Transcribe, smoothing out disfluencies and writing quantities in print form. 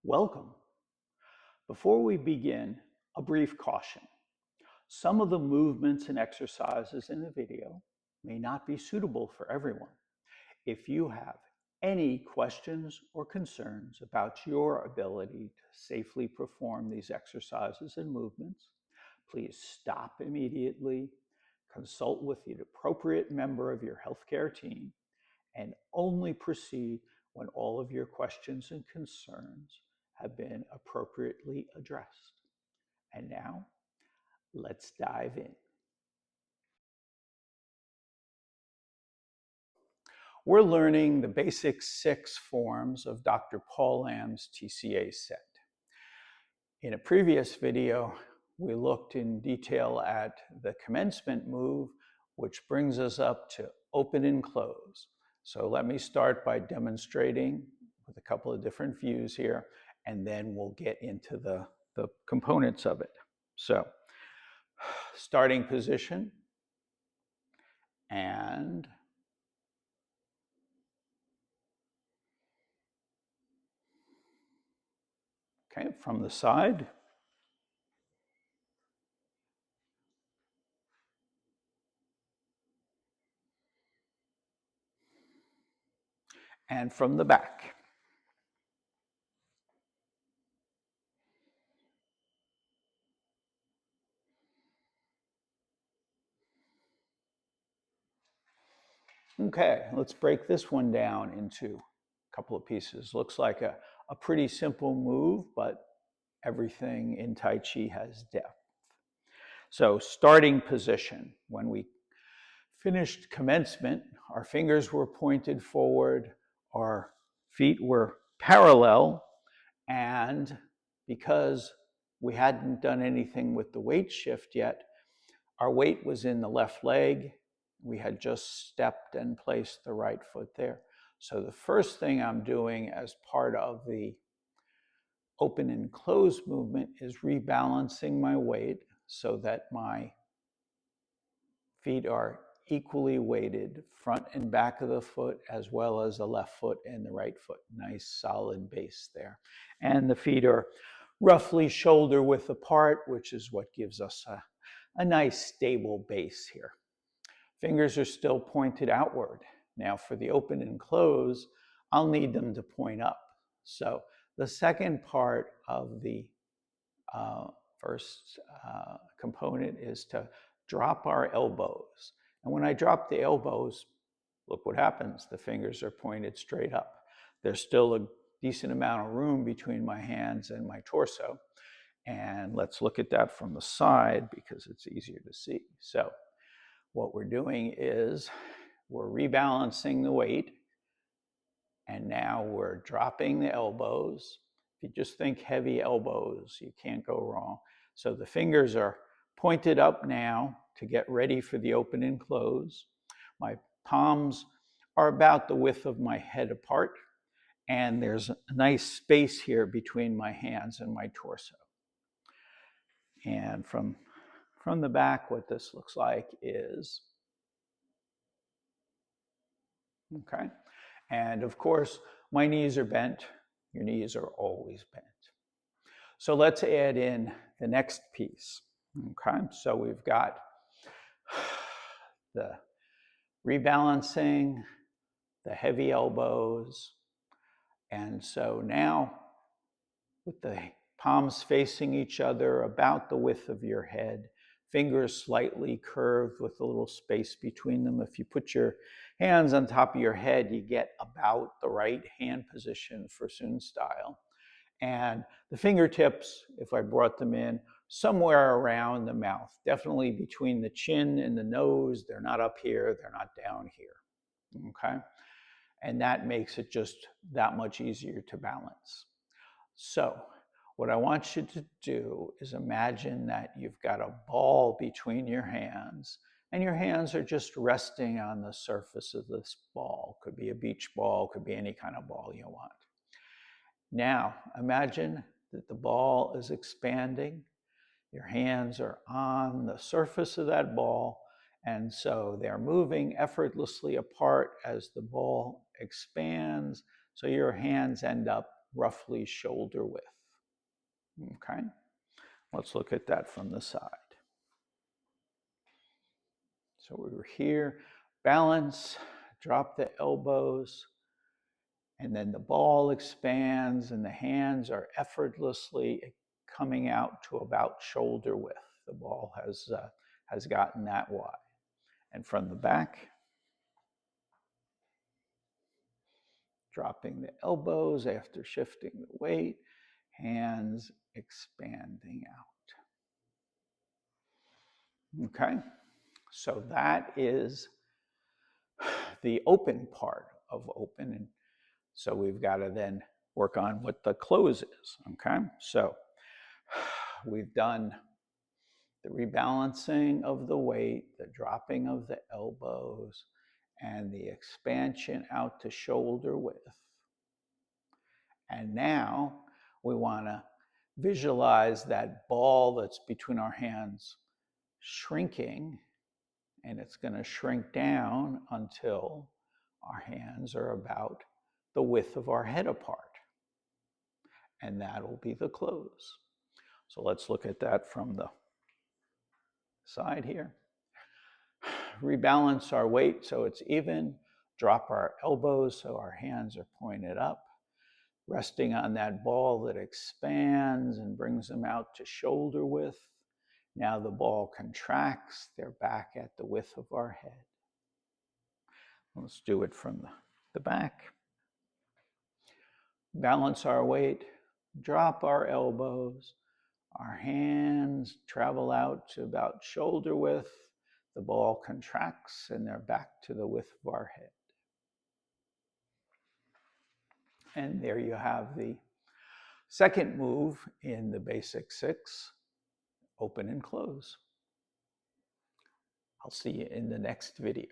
Welcome. Before we begin, a brief caution. Some of the movements and exercises in the video may not be suitable for everyone. If you have any questions or concerns about your ability to safely perform these exercises and movements, please stop immediately, consult with the appropriate member of your healthcare team, and only proceed when all of your questions and concerns have been appropriately addressed. And now, let's dive in. We're learning the basic 6 forms of Dr. Paul Lamb's TCA set. In a previous video, we looked in detail at the commencement move, which brings us up to open and close. So let me start by demonstrating with a couple of different views here, and then we'll get into the components of it. So, starting position, and okay, from the side. And from the back. Okay, let's break this one down into a couple of pieces. Looks like a pretty simple move, but everything in Tai Chi has depth. So starting position, when we finished commencement, our fingers were pointed forward, our feet were parallel, and because we hadn't done anything with the weight shift yet, our weight was in the left leg. We had just stepped and placed the right foot there. So the first thing I'm doing as part of the open and close movement is rebalancing my weight so that my feet are equally weighted, front and back of the foot, as well as the left foot and the right foot. Nice solid base there. And the feet are roughly shoulder width apart, which is what gives us a nice stable base here. Fingers are still pointed outward. Now for the open and close, I'll need them to point up. So the second part of the first component is to drop our elbows. And when I drop the elbows, look what happens. The fingers are pointed straight up. There's still a decent amount of room between my hands and my torso. And let's look at that from the side because it's easier to see. So what we're doing is we're rebalancing the weight, and now we're dropping the elbows. If you just think heavy elbows, you can't go wrong. So the fingers are pointed up now to get ready for the open and close. My palms are about the width of my head apart, and there's a nice space here between my hands and my torso. And from the back, what this looks like is, okay, and of course, my knees are bent. Your knees are always bent. So let's add in the next piece, okay? So we've got the rebalancing, the heavy elbows, and so now with the palms facing each other about the width of your head, fingers slightly curved with a little space between them. If you put your hands on top of your head, you get about the right hand position for Sun style. And the fingertips, if I brought them in, somewhere around the mouth, definitely between the chin and the nose. They're not up here, they're not down here, okay? And that makes it just that much easier to balance. So what I want you to do is imagine that you've got a ball between your hands, and your hands are just resting on the surface of this ball. Could be a beach ball, could be any kind of ball you want. Now, imagine that the ball is expanding. Your hands are on the surface of that ball, and so they're moving effortlessly apart as the ball expands. So your hands end up roughly shoulder width. Okay, let's look at that from the side. So we were here, balance, drop the elbows, and then the ball expands and the hands are effortlessly coming out to about shoulder width. The ball has gotten that wide. And from the back, dropping the elbows after shifting the weight, hands expanding out. Okay, so that is the open part of open. And so we've got to then work on what the close is. Okay, so we've done the rebalancing of the weight, the dropping of the elbows, and the expansion out to shoulder width. And now we want to visualize that ball that's between our hands shrinking, and it's going to shrink down until our hands are about the width of our head apart. And that'll be the close. So let's look at that from the side here. Rebalance our weight so it's even. Drop our elbows so our hands are pointed up, resting on that ball that expands and brings them out to shoulder width. Now the ball contracts, they're back at the width of our head. Let's do it from the back. Balance our weight, drop our elbows, our hands travel out to about shoulder width. The ball contracts and they're back to the width of our head. And there you have the second move in the basic 6, open and close. I'll see you in the next video.